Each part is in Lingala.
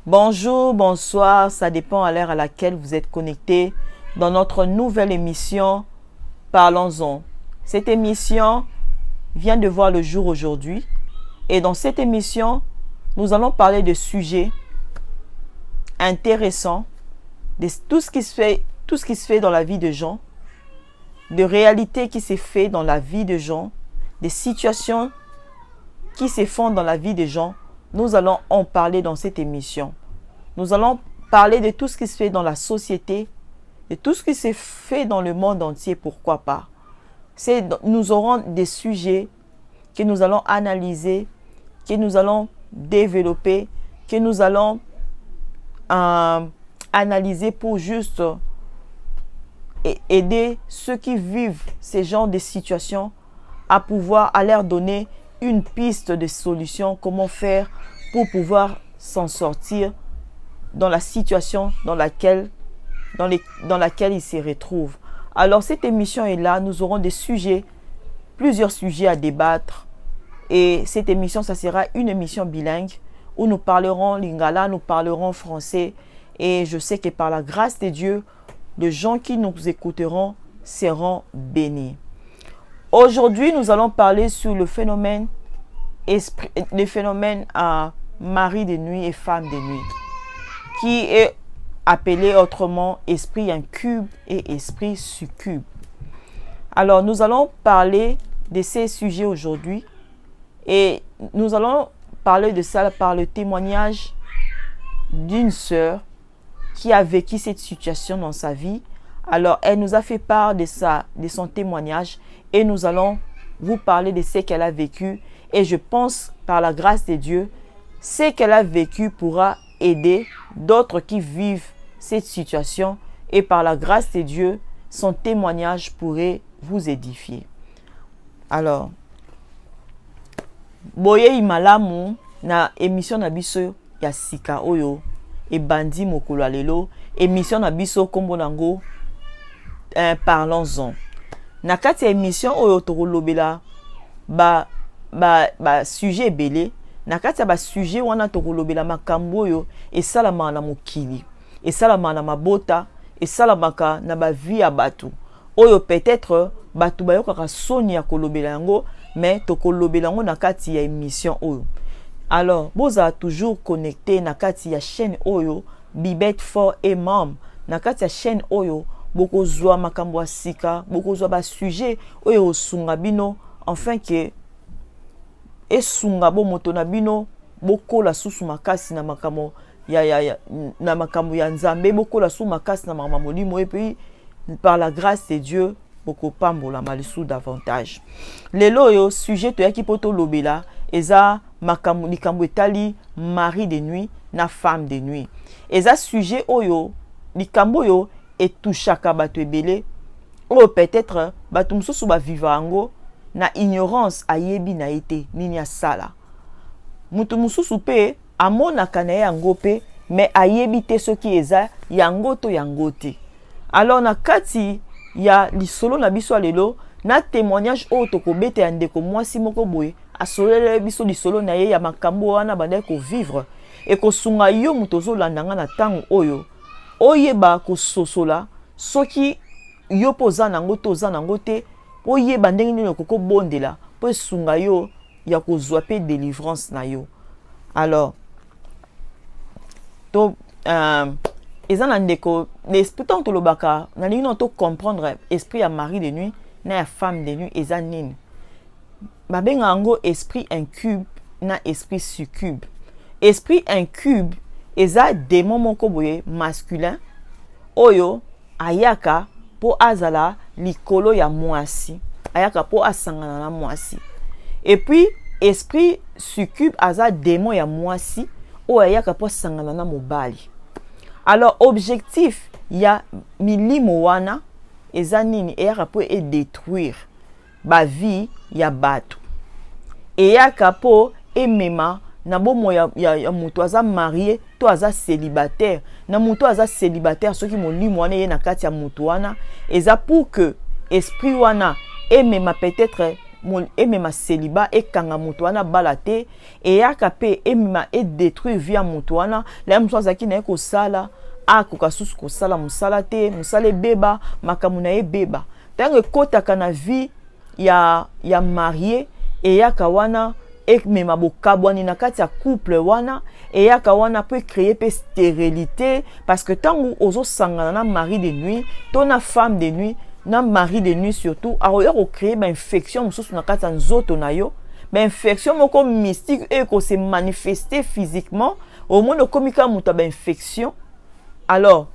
Bonjour, bonsoir, ça dépend à l'heure à laquelle vous êtes connectés dans notre nouvelle émission Parlons-en. Cette émission vient de voir le jour aujourd'hui et dans cette émission, nous allons parler de sujets intéressants, de tout ce qui se fait dans la vie de gens, de réalités qui se fait dans la vie de gens, des situations qui se font dans la vie des gens. Nous allons en parler dans cette émission. Nous allons parler de tout ce qui se fait dans la société, de tout ce qui se fait dans le monde entier, pourquoi pas. Nous aurons des sujets que nous allons analyser, que nous allons développer, que nous allons analyser pour juste aider ceux qui vivent ces genres de situations à leur donner une piste de solution, comment faire pour pouvoir s'en sortir dans la situation dans laquelle ils se retrouvent. Alors cette émission est là, nous aurons plusieurs sujets à débattre et cette émission, ça sera une émission bilingue où nous parlerons lingala, nous parlerons français et je sais que par la grâce de Dieu, les gens qui nous écouteront seront bénis. Aujourd'hui, nous allons parler sur le phénomène mari de nuit et femme de nuit, qui est appelé autrement esprit incube et esprit succube. Alors, nous allons parler de ces sujets aujourd'hui et nous allons parler de ça par le témoignage d'une sœur qui a vécu cette situation dans sa vie. Alors, elle nous a fait part de son témoignage et nous allons vous parler de ce qu'elle a vécu. Et je pense, par la grâce de Dieu, ce qu'elle a vécu pourra aider d'autres qui vivent cette situation. Et par la grâce de Dieu, son témoignage pourrait vous édifier. Alors, boye imalamu na émission na biso ya sika oyo e bandi mokolo alelo émission na biso kombo nango Parlons-en. Na kati ya émission oyo tokolobela ba sujet belé na kati ya ba sujet wana tokolobela makambo oyo esalama na mokili, esalama na mabota, esalamaka na ba vie ya batu oyo peut-être batu bayokaka soni ya kolobela yango, mais tokolobela yango na kati ya émission oyo. Alors boza toujours connecté na kati ya chaîne oyo Bibet for et Mam, na kati ya chaîne oyo bokozwa makambo ya sika, bokozwa ba sujet oyo osunga bino enfin que esunga bo moto na bino bokola susu makasi na makambo na makambo ya Nzambe, bokola susu makasi na makambo molimo et puis par la grâce de Dieu boko pambola malisu davantage. Lelo yo sujet to yaki poto lobela eza makambo likambo etali mari de nuit na femme de nuit. Eza sujet oyo likambo yo etouchaka bato ebele oyo peut-être bato mususu ba vivango na ignorance ayebi na ete nini asala. Mutu mususu pe amonaka na yango pe mais ayebi te soki eza yango to yango te. Alors na kati ya lisolo na biso lelo na témoignage oyo tokobeta ya ndeko mwasi moko boye asolele biso lisolo na ye ya makambo wana banda ko vivre et kosunga yo mutu ozolanda nga na tango oyo oyeba kososola soki yo poza nango to oza nango te oyeba ndenge nini okoko bondela po esunga yo ya kozwa pe délivrance na yo. Alors eza na ndeko l'esprit tant tolobaka na nini to comprendre esprit ya mari de nuit na ya femme de nuit eza nini. Babenga yango esprit incube na esprit succube. Esprit incube eza démon moko boye masculin oyo ayaka po azala likolo ya mwasi, ayaka po asangana na mwasi. Et puis esprit succube aza démon ya mwasi oyo ayaka po asangana na mobali. Alors objectif ya milimo wana eza nini, eyaka po détruire ba vie ya bato, eyaka po emema na bomo ya mutu aza marié to aza célibataire, na mutu aza célibataire soki molimo wana ye na kati ya mutu wana eza pour que esprit wana emema peut-être emema célibat ekanga moto wana balate eyaka pe emema détruire via moto wana la moto azaki na ekosala akoka susu kosala musala te musala beba makambo na ye beba tango ekotaka na vie ya marié eyaka wana emema bokabwani na kati ya couple wana eyaka wana peut créer pe stérilité parce que tango ozosangana na mari de nuit to na femme de nuit na mari de nuit surtout aroya ko créer ba infection mususu na kati ya nzoto na yo ba infection moko mystique et ko se manifester physiquement au moins komika muta ba infection alors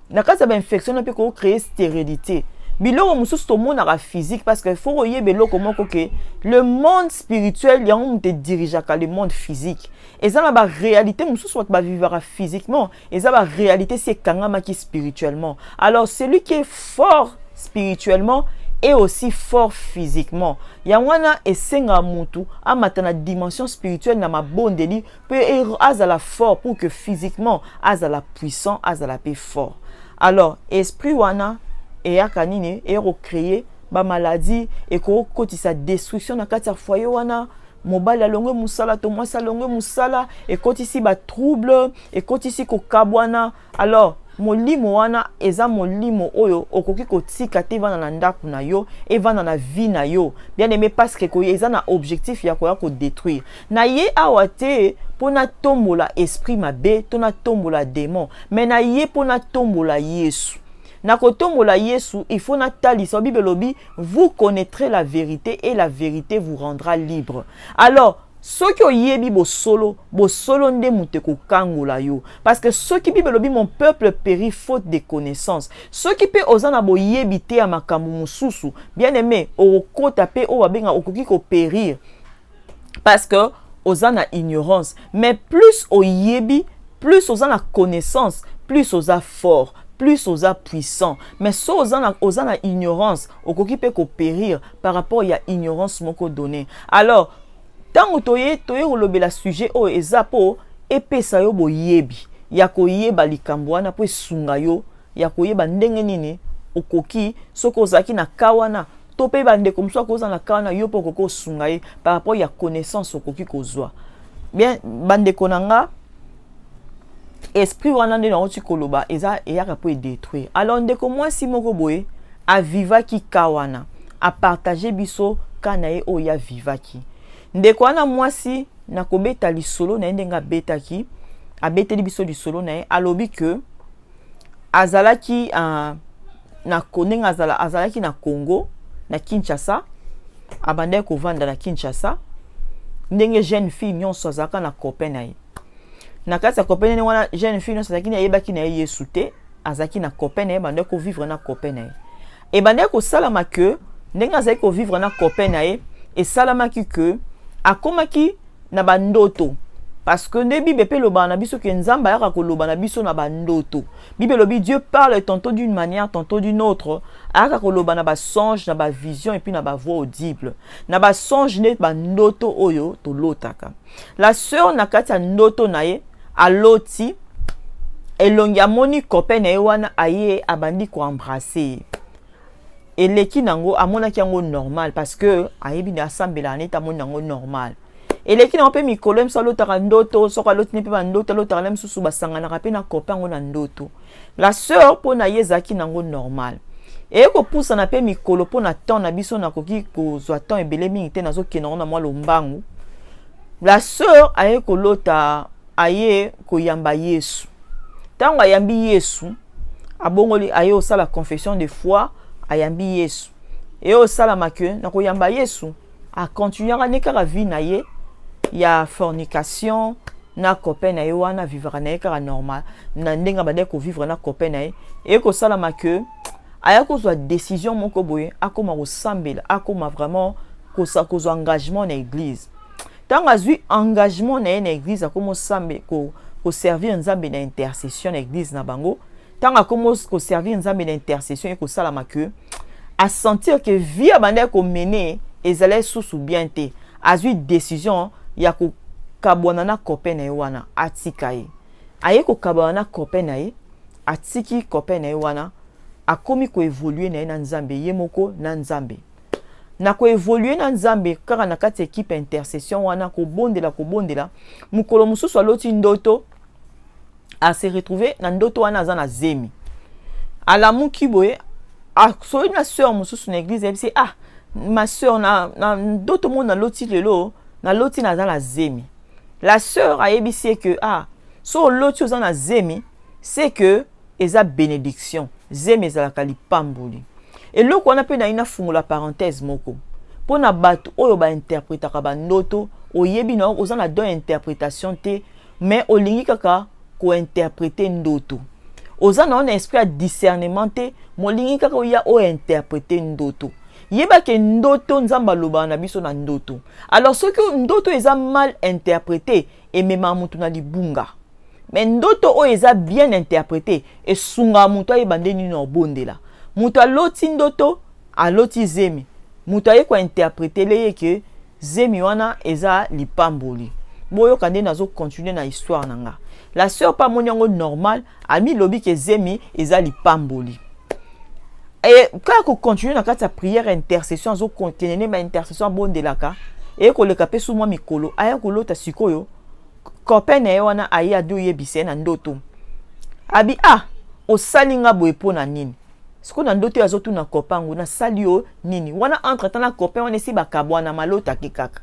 na kati ya ba infection na pe ko créer stérilité biloko mususu to monaka physique parce que faut oyeba eloko moko ke le monde spirituel yango te dirigeaka le monde physique et ça na ba réalité mususu ba vivra physiquement et ça ba réalité c'est kangamaki spirituellement alors celui qui est fort spirituellement et aussi fort physiquement yangwana esenga mutu amata na dimension spirituelle na mabondeli peut azala fort pour que physiquement azala puissant azala pe fort alors esprit wana eyaka nini recréer ba maladie et ko kotisa destruction na kati ya foyer wana mobali alongwe musala to mwasi alongwe musala et kotisi ba trouble et kotisi ko kabwana alors molimo wana eza molimo oyo okoki kotika te vana na ndaku na yo et vana na vie na yo bien aimé parce que ko eza na objectif ya ko détruire na ye awate pona tombola esprit mabe to na tombola démon mais na ye pona tombola Yesu na kotombola Yesu il faut na talisa Bible lobi vous connaîtrez la vérité et la vérité vous rendra libre alors soki oyebi bosolo nde mute ko kangola yo parce que soki Bible lobi mon peuple périt faute de connaissance soki pe ozana boyebi te ya makambo mususu bien aimé okota pe o babenga okoki ko périr parce que ozana ignorance mais plus oyebi plus ozana connaissance plus oza fort plus oza puissant mais so ozana ignorance okoki pe ko périr par rapport ya ignorance moko donné alors tango toye olobela sujet o ezapo epesa yo boyebi ya koyeba likambo wana po esunga yo ya koyeba ndenge nini okoki soko ozaki na kawana to pe bande comme ça koza na kawana yo po koko sunga ye par rapport ya connaissance okoki kozwa bien bande konanga esprit wana nde na oti koloba eza eyaka po détruire alors ndeko mwasi moko boye avivaki kawana a partager biso kana ye oya vivaki ndeko wana mwasi na kobeta lisolo na ndenga betaki abeteli biso lisolo na ye alobi que azalaki na konenga azalaki na Congo na Kinshasa abandai kovanda na Kinshasa ndenge jeune fille nyonso azalaka na copain na ye na kati ya copain ne wana jeune fille nyonso azalaki na yebaki na ye Yesu te azalaki na copain na ye bandai ko vivre na copain na ye e bandai ko salama que ndenge azalaki ko vivre na copain na ye et salamaki que akomaki na bandoto parce que ne Bible pe loba na biso ke nzamba yaka ko loba na biso na bandoto Bible lobi Dieu parle tantôt d'une manière tantôt d'une autre aka ko loba na ba songe na ba vision et puis na ba voix audible na ba songe ne bandoto oyo to lotaka la sœur na kati ya ndoto na ye aloti elongi amoni copain na ye wana aye abandi ko embrasser eleki nango amonaki yango normal parce que ayebi na asambela neta moni nango normal eleki nango pe mikolo mso alotaka ndoto soka lotini pe bandoto alotaka na msusu basanganaka pe na copain yango na ndoto la sœur po na ye ezalaki nango normal eye kopusana pe mikolo po na temps na biso nakoki kozwa temps ebele mingi te nazokende ngo na mwa lombangu la sœur aye kolota aye koyamba Yesu ntango ayambi Yesu abongoli aye osala confession de foi ayambi Yesu et osalama ke na koyamba Yesu a continuera ne kaka vie na ye ya fornication na copain na ye wana vivre na ye kaka normal na ndenga bande ko vivre na copain na ye et ko salama ke aya kozwa décision moko boye akoma kosambela akoma vraiment kozwa engagement na église tanga azwi engagement na ye na église akoma sambe ko servir nzambe na intercession na église na bango tanga akoma ko servir nzambe na intercession et ko salama ke a sentir que vie abandai ko mener ezalai susu bien te azwi décision ya ko kabwana na copain na ye wana atika ye aye ko kabwana na copain na ye atiki copain na ye wana akomi ko évoluer na ye na nzambe ye moko na nzambe na ko évoluer na nzambe kaka na kati équipe intercession wana ko bondela mukolo mususu aloti ndoto a se retrouver na ndoto wana aza na zemi alamuki boye soki na sœur mususu na église ebisi ma sœur na ndoto mo na loti lelo na loti na za na zemi. La sœur a ebisi que so loti oza na zemi c'est que eza bénédiction zemi ezalaka lipamboli. Eloko wana pe na ina fungola parenthèse moko pona bato oyo ba interprétaka ba ndoto oyebi na oza na deux interprétation te mais olingi kaka ko interpréter ndoto oza na on esprit ya discernement te molingi kaka oya o interpréter ndoto yeba ke ndoto nzamba loba na biso na ndoto. Alors ce que ndoto eza mal interprété et mema mutu na libunga mais ndoto o eza bien interprété et sunga mutu ayebande nini na bondela mutu aloti ndoto aloti zemi mutu aye ko interpréter leye ke zemi wana eza lipamboli boyo kande nazo continuer na histoire nanga. La sœur pas monyango normal ami lobi ke zemi eza lipamboli. Et quand on continue dans la prière intercession, on continue ma intercession bon de la ka et ko le kapé sous moi mikolo aya ko lota sikoyo copain na wana aya do yebise na ndoto abi o salinga boye pona nini siko na ndoto azotu na copain na salio nini wana entre temps na copain wana si bakabwana malota kikaka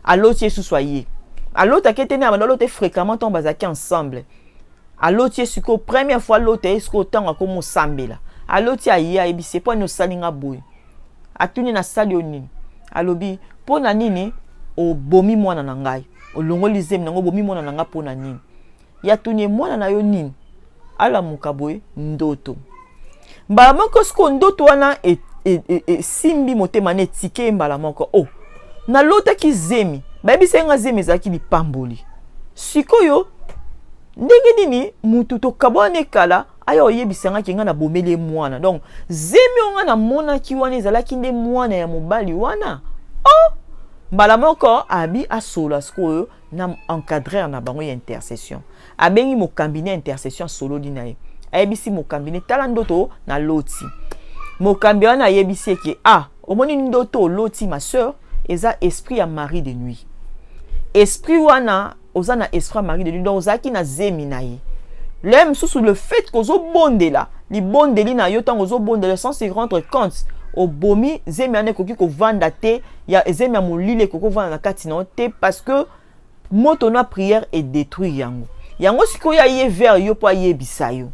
aloti yesu soyé alota ketene amalota fréquemment ton bazaki ensemble aloti siko première fois lota esiko tanga ko mo sambela aloti aya ebise po no salinga boy atuni na salio nini alobi pona nini o bomi mwana na ngai o longoli zemi nango bomi mwana na nga pona nini ya tuni mwana na yo nini ala mukaboy ndoto mbala moko sko ndoto wana simbi motema ne tike mbala moko na lota ki zemi bayebise nga zemi ezalaki lipamboli sikoyo ndenge nini mutu tokabwane kala aya oyebisanga ki nga na bomeli mwana donc zemi onga na mona ki wana ezalaki nde mwana ya mobali wana mbala moko abi asola sikoyo na encadreur na bango ya intercession abengi mokambine intercession solo dina ye ayebisi mokambine tala ndoto na loti mokambi wana ayebisi ke omoni ndoto loti ma sœur eza esprit ya mari de nuit esprit wana oza na esprit mari de nuit donc ozaki na zemi na ye l'aime sous le fait qu'ozo bondela li bondeli na yo tango ozo bondela sans se rendre compte au bomi zemi ane koki ko vanda te ya zemi ya molile koko vanda na kati na te parce que moto na prière est détruit yango sikoyo ye vers yo po ye bisayo.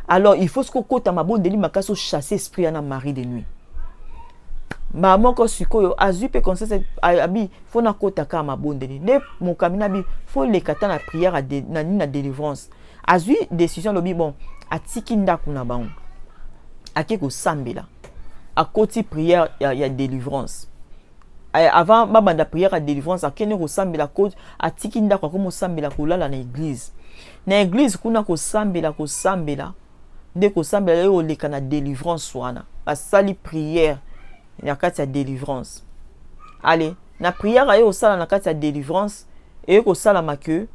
Alors il faut que kota mabondeli makaso chasser esprit na mari de nuit maman ko sikoyo azu pe conseil abi faut na kota ka mabondeli ne mokamina bi faut le kata na prière na délivrance azu décision lobi bon atiki ndaku na bango akeko sambela akoti prière ya délivrance avant babanda prière ya délivrance akene ko sambela ko atiki ndaku ko mo sambela ko lala na église kuna ko sambela nde ko sambela yo leka na délivrance wana basali prière na kati ya délivrance. Allez na prière ayo sala na kati ya délivrance et ko sala ma que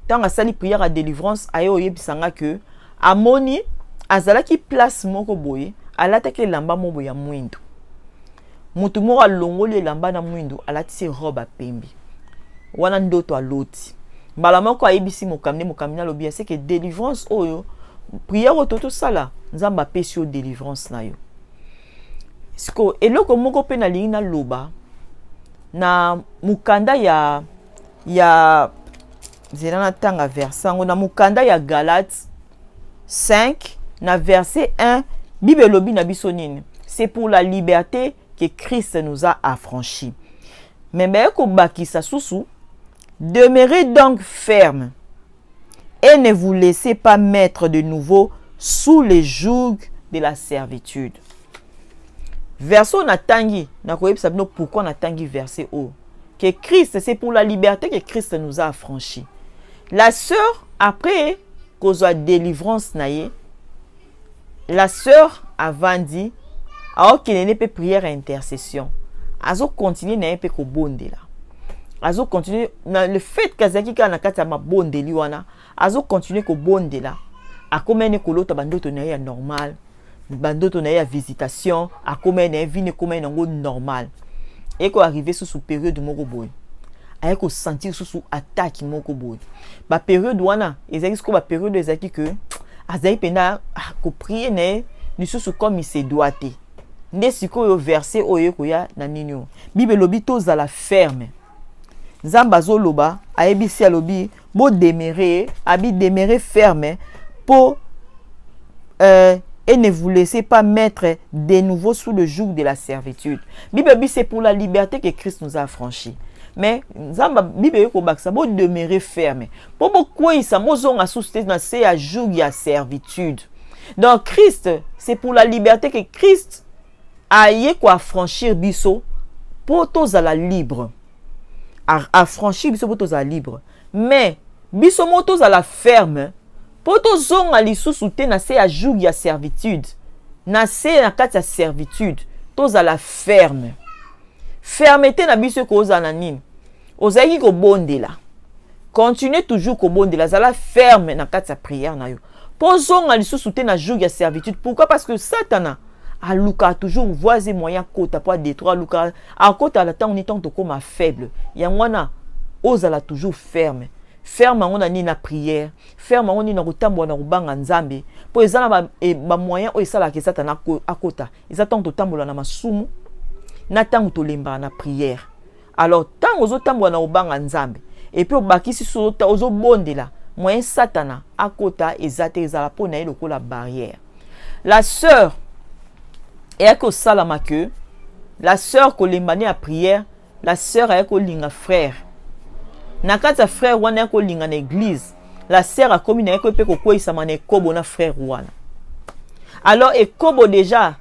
tant asali prière à délivrance ayo yebisanga que amoni azalaki place moko boye alataki lamba moko ya mwindo mutu moko alongoli lamba na mwindo alati robe pembe wana ndoto aloti mbala moko ayebisi mokamina lobi c'est que délivrance oyo prière ototo sala nzamba pesi o délivrance na yo siko eloko moko pe na lina loba na mukanda ya zela tanga versango na mukanda ya Galates 5 na verset 1 Bible lobi na biso nini c'est pour la liberté que Christ nous a affranchis mais ko bakisa susu demeurez donc ferme et ne vous laissez pas mettre de nouveau sous les joug de la servitude. Verset natangi na koyebisa bino pourquoi natangi verset que Christ c'est pour la liberté que Christ nous a affranchis. La sœur après kozwa délivrance na ye la sœur avant dit ne peut prière à intercession azo continuer na pe ko bondela azo continuer na le fait kazaki kana kata ma bondeli wana azo continuer ko bondela akomene ko lota bandoto na ya normal bandoto na ya visitation a comme na vie ne comme nango normal et ko arriver sous période moko boy a ko sentir sous attaque moko boy ba période wana ezaki ko ba période ezaki que azai pena ko prier ne ni sous comme il se doit te nde sikoyo verset oyo ko ya na ninyo bible lobi toza la ferme Nzamba zo loba ayebisi alobi bo demeurer abi demeurer ferme pour et ne vous laissez pas mettre de nouveau sous le joug de la servitude. Bible c'est pour la liberté que Christ nous a affranchis. Mais Nzamba Bible ko baksa bo demeurer ferme. Pour pourquoi il s'amozon a sousté na se a joug ya servitude. Donc Christ c'est pour la liberté que Christ a yé ko affranchir biso pour tous à la libre. Affranchir biso pour tous à libre. Mais biso motos à la ferme. Poto zonga lisusu te na se ya joug ya servitude. Na se na kati ya servitude. Toza la ferme. Fermeté na biso ko oza na nini. Ozaki ko bondela. Continuez toujours ko bondela. Zala ferme na kati ya prière na yo. Po zonga lisusu te na joug ya servitude. Pourquoi? Parce que Satan a luka toujours voisin moyen kota pour détruire luka. A kota la temps on est tant comme faible. Yangwana ozala toujours ferme. Ferme on a ni na prière, ferme on ni na kotambo na kubanga nzambe, po ezala ba moyen o esala ke Satan akota. Ezata to tambola na masumu, na tango to lemba na prière. Alors tango zo tambola na kubanga nzambe, et puis obakisi so ozo bondela, moyen Satana akota ezate ezala po na eloko la barrière. La sœur et ko salama que la sœur ko lembani à prière, la sœur a ko linga frère. Nakata frère wana ko linga na église la sœur a commis na ko pe ko koisa mané kobo na frère wana. Alors et kobo déjà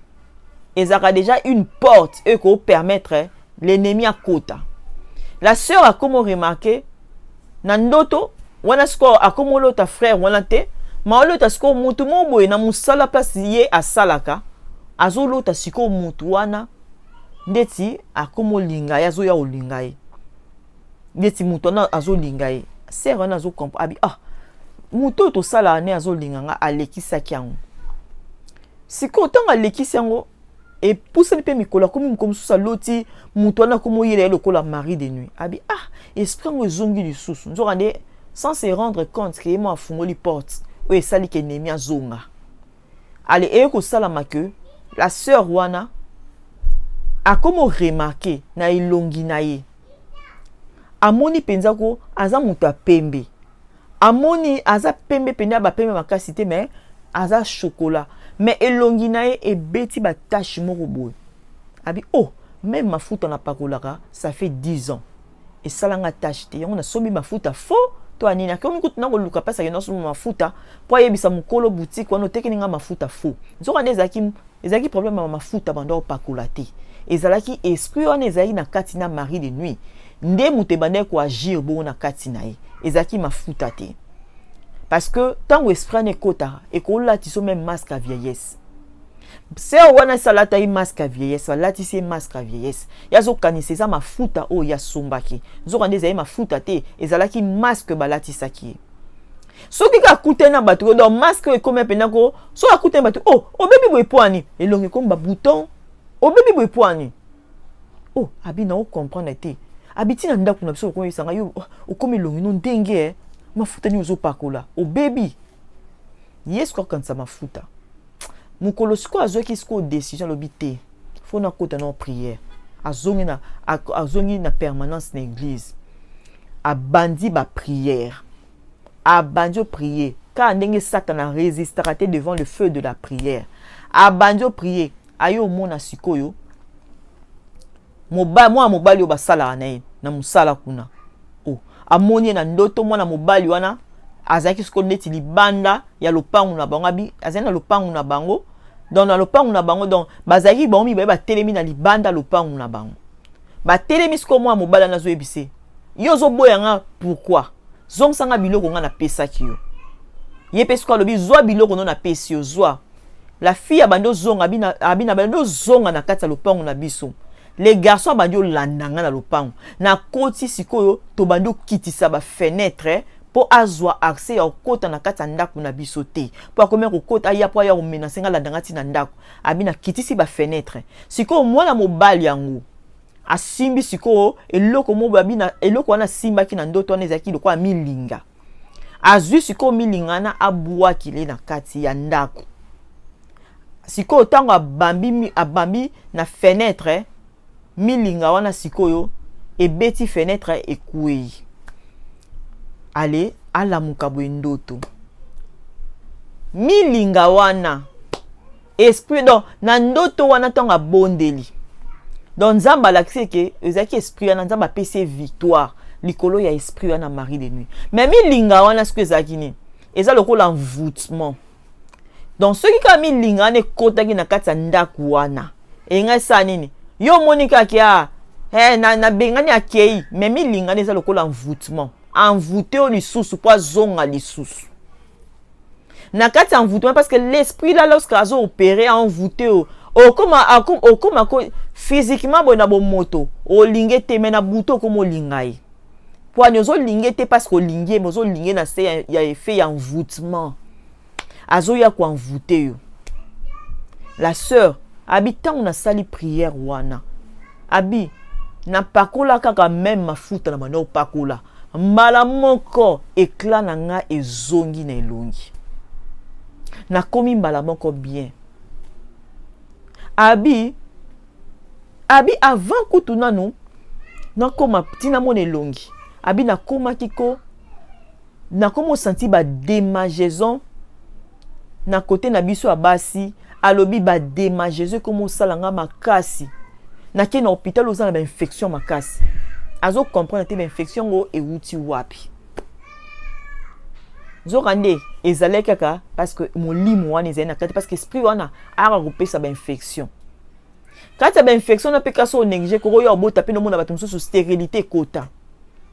ezaka déjà une porte et ko permettre l'ennemi à kota. La sœur a comme remarqué na ndoto wana sko a comme l'autre frère wana te ma l'autre sko mutu mo boye na musala place ye asalaka azo l'autre siko mutu wana ndeti a comme linga ya zo ya olinga ye. Ndeti mutu na azo linga ye. Sœur na azo comprendre abi mutu to sala ne azo linga nga alekisa kyango. Siko tanga alekisa yango et pousse le pe mikola comme ça loti mutu na comme yele lokola mari de nuit. Abi esprit ngo zongi lisusu. Nzo rande sans se rendre compte que moi fungoli porte o esali ke nemi azonga. Ale e ko sala make la sœur wana a comme remarqué na ilongi na ye. Amoni penzako aza mutu pembe. Amoni aza pembe penda ba pembe makasi te mais aza chocolat. Mais elongi na ye ebeti ba tache moko boy. Abi même mafuta na pakolaka ça fait 10 ans. Et salanga tache te yango na sobi mafuta faux to anina komi kutu ko luka pasa yeno sobi mafuta po yebisa mukolo boutique wana tekeninga mafuta faux. Nzoka ezaki problème ma mafuta bando pakolate. Ezalaki esprit wana ezali na kati na mari de nuit. Nde mutebane ko agir bo na kati na ye ezaki mafuta te parce que tant esprit ne kota et ko lati so même masque à vieillesse c'est wana salata i masque à vieillesse lati c'est masque à vieillesse yazo kanisa za mafuta o ya sombaki zo kande za mafuta te ezalaki masque balati saki soki ka kutena batu do masque comme penako so akutena batu baby boy poani elongi comme ba bouton baby boy poani abi na o comprendre te abiti na ndako na biso ko isanga yo okomi longi no ndenge mafuta ni ozopakola baby yes ko kansa mafuta mukolo siko azoki siko décision lobité faut na kota na prière azongi na permanence na église abandi ba prière abandi prier car ndenge Satan résistera devant le feu de la prière abandi prier ayo mona sikoyo mobali yo basala na musala kuna amoni na ndoto mwana mobali wana azaki siko neti libanda ya lopangu na bango abi azali na lopangu na bango donc na lopangu na bango donc bazaki bango ba telemi na libanda lopangu na bango ba telemi siko mwana mobali na zo ebise yo zo boyanga pourquoi zongsanga biloko nga na pesaki yo ye pesiko lobi zwa biloko no na pesi yo zwa la fille abando zonga abina bando zonga na kati ya lopangu na biso. Les garçons bandio landanga na lopango na koti sikoyo to bando kitisa ba fenêtre po azwa accès ya kota na kati ndako na biso te po akomya kokota aya po aya komenace nga landanga ti na ndako abi na kitisi ba fenêtre siko mwana mobali yango asimbi siko eloko mo abi na eloko wana simba ki na ndoto wana ezaki lokwa milinga azwi siko milingana abua kile na kati ya ndako siko tango abambi na fenêtre milinga wana sikoyo ebeti fenêtre ekuei ale ala mukabu ndoto milinga wana esprit donc na ndoto wana tonga bondeli donc nzamba lakisi ke ezaki esprit wana nzamba pese victoire likolo ya esprit wana mari de nuit mais milinga wana ce que ezaki ni eza lokola envoûtement donc soki ka milinga wana ekotaki na kati ya ndako wana enga sa nini yo monika kia na bengani akei mais milinga eza lokola envoûtement envoûté au lisusu po zonga lisusu na kati envoûtement parce que l'esprit là lorsque azo opérer envoûté okoma physiquement bona bo moto olinge te mena buto comme olingai po anyozo linge te parce que olinge mozo linge na se ya effet ya envoûtement azo ya ko envoûté yo la sœur habitant na sali prière wana abi na pakola kaka même mafuta na mano pakola mbala moko éclat na nga ezongi na elongi na komi mbala moko bien abi avant kutu nanu na koma tina mona elongi abi na koma kiko na komo senti ba démangeaison na côté na biso abasi alobi ba démangeaison komo salanga makasi na ke na hôpital ozana ba infection makasi azo comprendre te ba infection go euti wapi zokande ezale kaka parce que molimo wana ezali na kati parce que esprit wana ara kopesa ba infection kati ba infection na peka so négligé ko yo bota pe no mona bato mususu stérilité kota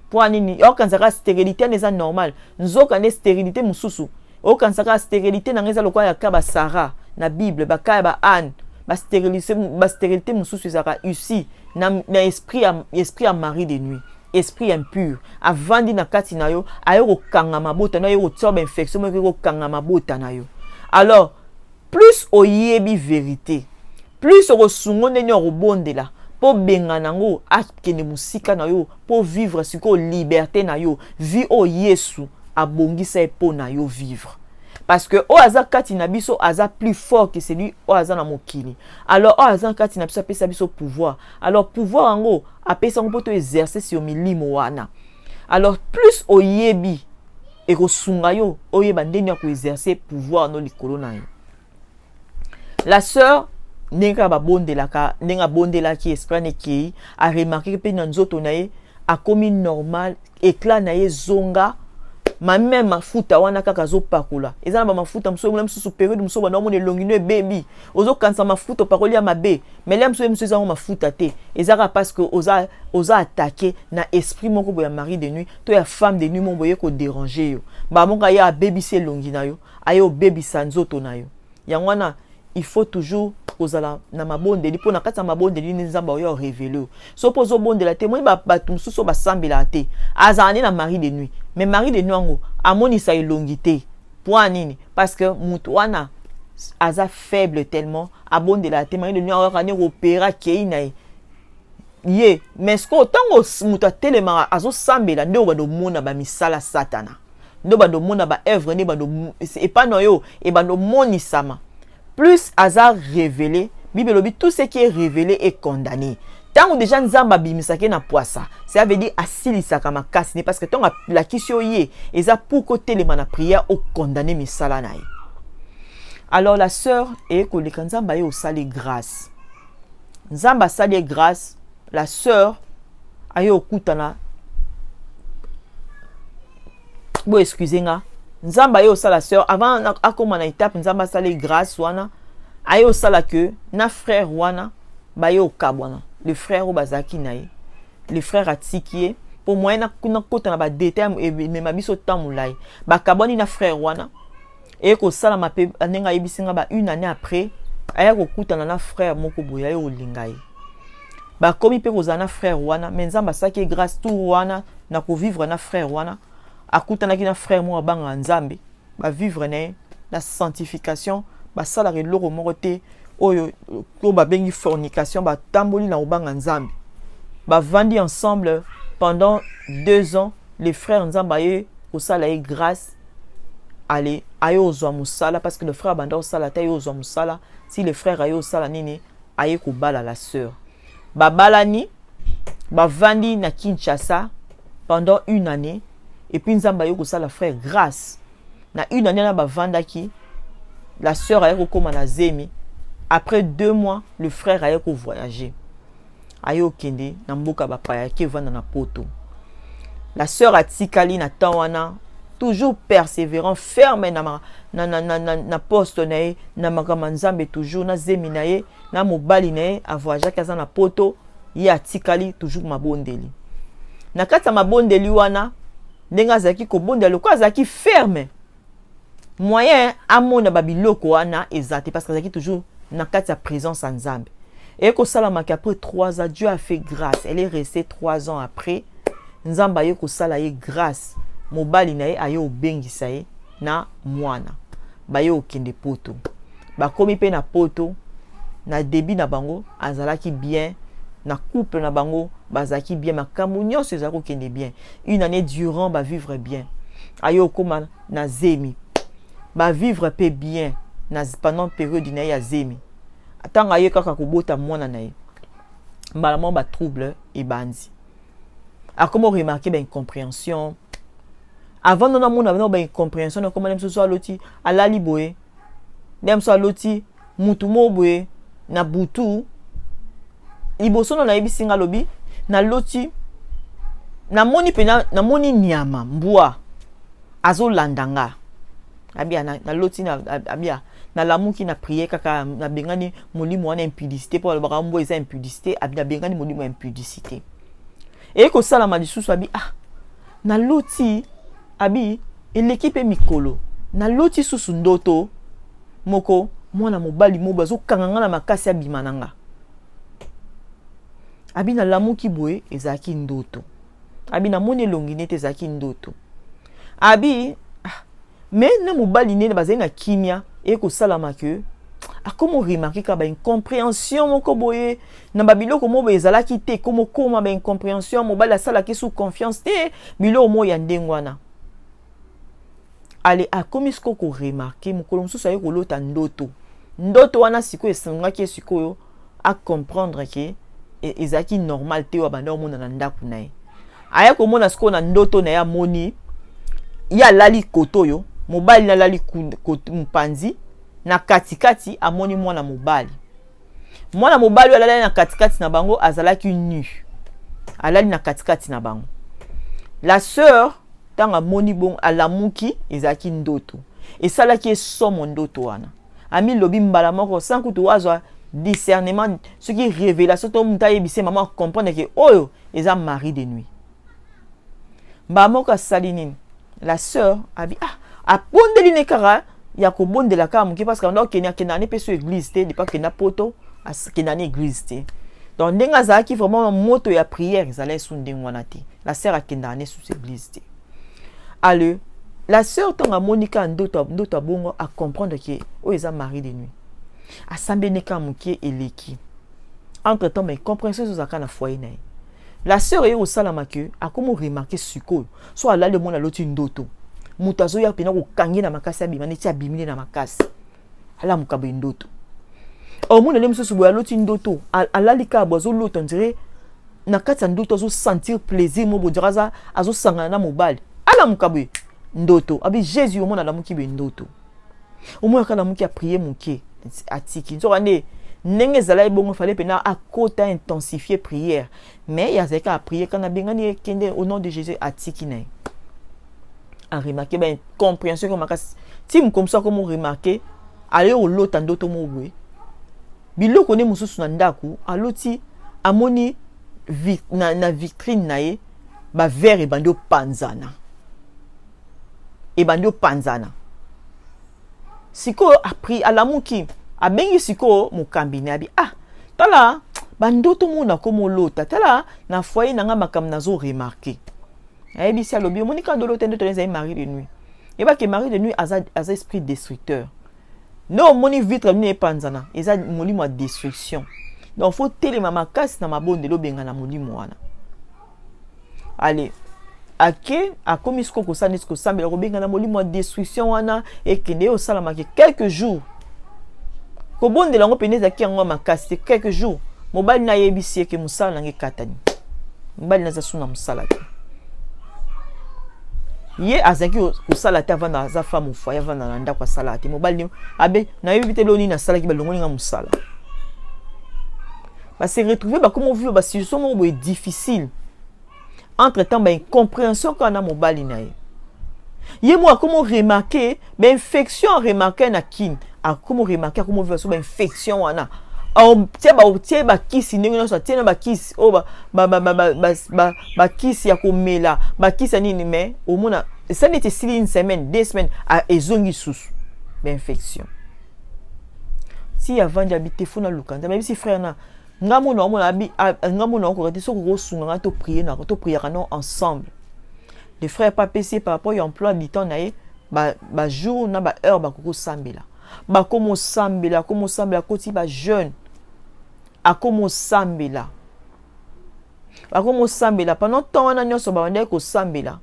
po nini yo kanzaka stérilité neza normal nzokande stérilité mususu o kanzaka stérilité na ngeza lokwa ya kaba Sarah na Bible bakaya ba Anne ba stérilité mususu ezaka ici na esprit à mari de nuit esprit impur avandi na kati na yo ayo kokanga mabota na yo kotoba infection mo kokanga mabota na yo alors plus oyebi vérité plus osungo ndeni okobondela po benga nango akende musika na yo po vivre siko liberté na yo vie o Yesu abongisa epo na yo vivre parce que o aza kati na biso aza plus fort que celui o aza na mokili alors o aza kati na biso apesa biso pouvoir alors pouvoir ango apesa ngo poto exercer sur milimo wana alors plus oyebi ekosunga yo oyeba ndeni ya ko exercer pouvoir no likolo na yo la sœur nenga ba bondelaka nenga bondelaki esprit ne ki a remarqué pe na nzoto na ye a komi normal éclat na ye zonga ma même mafuta wana kaka zo pakola ezana ba mafuta mso mula msusu période mso bana mona longino baby ozo kansa mafuta pakoli ya mabe mais là mso ezana mafuta te ezaka parce que oza attaquer na esprit moko boya mari de nuit to ya femme de nuit mon boye ko déranger yo ba monga ya baby se longina yo ayo baby sanzoto na yo yangwana il faut toujours kozala na mabondeli po na kati ya mabondeli nzamba oyo révéler so pozo bondela te moi ba tumsuso ba sambela te azane na mari de nuit mais mari de nuit ngo amoni sa elongité point nini parce que mutu wana aza faible tellement abondela te mari de nuit akani opéra keina ye mais ce que tango mutu telema azo sambela nde obado mona ba misala satana nde obado mona ba œuvre ne bado et pas noyo et bado moni sama plus hasard révélé, Bible dit tout ce qui est révélé est condamné. Tant que déjà nzamba bimisake na poisa, ça veut dire asilisaka makasi parce que tant la kisio yé, et ça pour côté les mana prière au condamné misala naï. Alors la sœur est que le nzamba au sali grâce. Nzamba sali grâce, la sœur ayo okutana. Bon excusez-moi. Nzamba yo sala sœur avant akoma na étape nzamba sala grâce wana ayo sala que na frère wana ba yo kabwana le frère obazaki nae le frère atikie pour moi na kuna kota na ba détail et même biso tamulai ba kaboni na frère wana et ko sala mape nenga yebisinga ba une année après aya ko kutana na frère moko boya yo lingai ba komi pe kozana frère wana mais nzamba saki grâce tout wana na ko vivre na frère wana akutanaki na frère mo abanga nzambe ba vivre na sanctification ba salare loro moko te oyo to ba bengi fornication ba tamboli na obanga nzambe ba vandi ensemble pendant 2 ans. Les frères nzamba ye au sala ye grâce allez ayo ozwa musala parce que le frère banda au sala ta yo ozwa musala si le frère ayo au sala nini aye ko bala la sœur ba balani ba vandi na Kinshasa pendant 1 année et puis nzamba yo ko sala frère grâce na 1 année na ba vandaki la sœur aye ko koma na Zemi. Après 2 mois le frère aye ko voyager ayo kende na mboka ba paya ki vanda na poto. La sœur atikali na tawana toujours persévérant ferme na poste nae na makamanzambe toujours na Zemi nae na mobali nae a voyager kaza na poto ye atikali toujours mabondeli na kata mabondeli wana ndenga zaki ko bondeli ko zaki ferme moyen amona babiloko wana ezate parce que zaki toujours na kata présence en Nzambe et ko salama qu'après 3 ans Dieu a fait grâce. Elle est restée 3 ans après nzamba ye ko sala ye grâce mobali na ye ayo bengisa ye na mwana ba ye okende poto ba komi pe na poto na début na bango azalaki bien na couple na bango bazaki bien makambo nyonso ezako kende bien 1 année durant ba vivre bien ayo koma na Zemi ba vivre pe bien na pendant période na ya Zemi atanga ye kaka kobota mwana na ye mbala ba trouble et bandi. A comment remarquer ben incompréhension avant non mon avant ben incompréhension non comment même ce soit loti ala liboé nem soit loti mutu moboé na butu liboso na yebi singa lobi na loti na moni pena na moni nyama mbwa azo landanga abia na loti na abia na lamuki na prier kaka na bengani molimo wana impudicité pour le barambo eza impudicité abia bengani molimo impudicité. Et que ça la malisusu abi na loti abi l'équipe mikolo na loti susu ndoto moko mwana mobali mobazo kanganga na makasi abimananga abi na lamuki boye ezaki ndoto abi na moni longinete ezaki ndoto abi mais na mobali nene bazali na kimia et que ça la make comment remarquer ka ba incompréhension moko boye na babiloko mo bezala ki te comme koma ba incompréhension mobali asala ki sous confiance te bilo mo ya ndengwana ale a komisko ko remarquer mokolo mususu ayo kolota ndoto wana siko esenga ki siko yo a comprendre que ezaki normal te wa banda omona na ndaku nae aya ko mona siko na ndoto na ya moni ya lali koto yo mobali na lali mpanzi na katikati amoni mwana mobali alali na katikati na bango azalaki nu alali na katikati na bango la sœur tanga moni bon alamuki ezaki ndoto esalaki esomo ndoto wana ami lobi mbala moko sans kutu wazwa discernement ce qui révélation to muta yebise maman comprendre que oyo eza mari de nuit mbala moko salinine la sœur abi apondeli ne kara ya ko bondela ka muki parce que on kenya kenani pe sur église te pas kena poto as kenani église te donc ndenga zaki vraiment moto ya prière zalay sous ndengwana te la sœur a kenani sous église te alors la sœur tonga monika ndoto bongo a comprendre que o eza mari de nuit a sambe ne ka muki eleki entre temps mais compréhension sur zakana foyer na la sœur est au salamake a comment remarquer suko soit là le monde a loti ndoto mutazo ya pena ko kangi na makasi abimani ti abimile na makasi ala mukabo ndoto o mona le mususu boya loti ndoto alalika bozo loto ndire na kati ndoto zo sentir plaisir mo bodiraza azo sangana na mobali ala mukabo ndoto abi Jésus o mona la mukibe ndoto o mona kala muki a prier muki atiki nzo ane nenge zala bongo fallait pena à kota intensifier prière mais ya zeka a prier kana bengani kende au nom de Jésus atiki na a remarquer ben compréhension comme makas tim comme ça comme remarquer aller au lot ndoto mo bwe biloko ne mususu na ndaku aloti amoni na vitrine na ye ba verre e bando panzana siko appris alamuki abengi siko mukambine abi tala bandoto mona comme lota tala na foyer nanga makam nazo remarquer ayebisi alobi monika ndolo tende to ezali mari de nuit yeba ke mari de nuit aza esprit destructeur no moni vitre ni epanzana eza molimo ya destruction donc faut telema makasi na mabondelo benga na molimo wana allez ake akomi siko kosana siko sambela kobenga na molimo ya destruction wana ekende osalamaki quelques jours kobondela ngo peneza ki yango makasi quelques jours mobali na yebisi eke musala nange katani mobali na zasuna musala te ye azaki kosala te avant aza femme foyer avant na ndako asala te mobali abe na yebi te loni na sala ki balongoli nga musala ba se retrouver ba comment vivre ba situation mo boye difficile entre temps ba incompréhension kana mobali na ye mo comment remarquer ba infection remarquer na kin a comment remarquer comment vivre so ba infection wana tie ba kisi ndenge nyonso tie na ba kisi o ba kisi ya komela ba kisi nini mais omona ça n'était si une semaine 2 semaines a ezongi susu ba infection si avant d'habiter fona lukanda même si frère na ngamo na omona abi ngamo na ko te so ko sunga to prier non ensemble les frères pas PC par rapport à emploi du temps na ba jour na ba heure ba ko sambela ba komo sambela koti ba jeune akomo sambela pendant temps wana nyonso ba wande ko sambela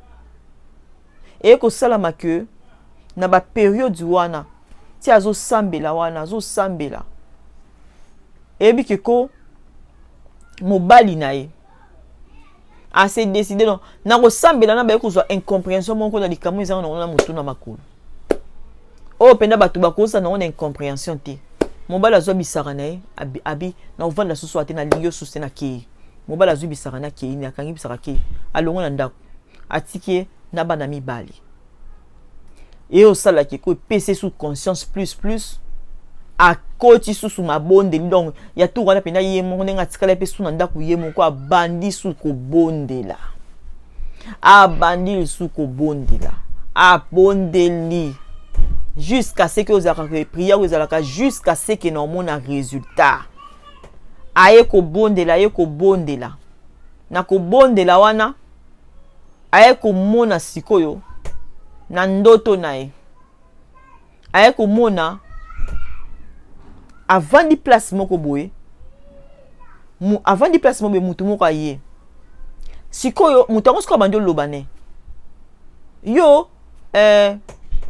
e ko salama que na ba période wana ti azo sambela e bi ke ko mobali na ye a se décider non na ko sambela na ba ko zo incompréhension moko na likamu za na mutu na makolo o penda batu bakosa na on incompréhension te mobala zo bisaka na ye abi na ovanda susu ate na lingio susu na ke mobala zo bisaka na ke ni akangi bisaka ke alongo na ndako atike na bana mibali et au sala ki ko PC sous conscience plus a koti susu mabonde donc ya tout wana pena ye mo ndenga tikala pe suna ndako ye mo ko abandi su ko bondela abandi su ko bondela abondeli jusqu'à ce que vous avez prié vous allez jusqu'à ce que nous avons un résultat aye ko bondela na ko bondela wana aye ko mona sikoyo na ndoto nae aye ko mona avant di place moko boye avant di place moko mutu moko aye sikoyo mutango siko bandio lobane yo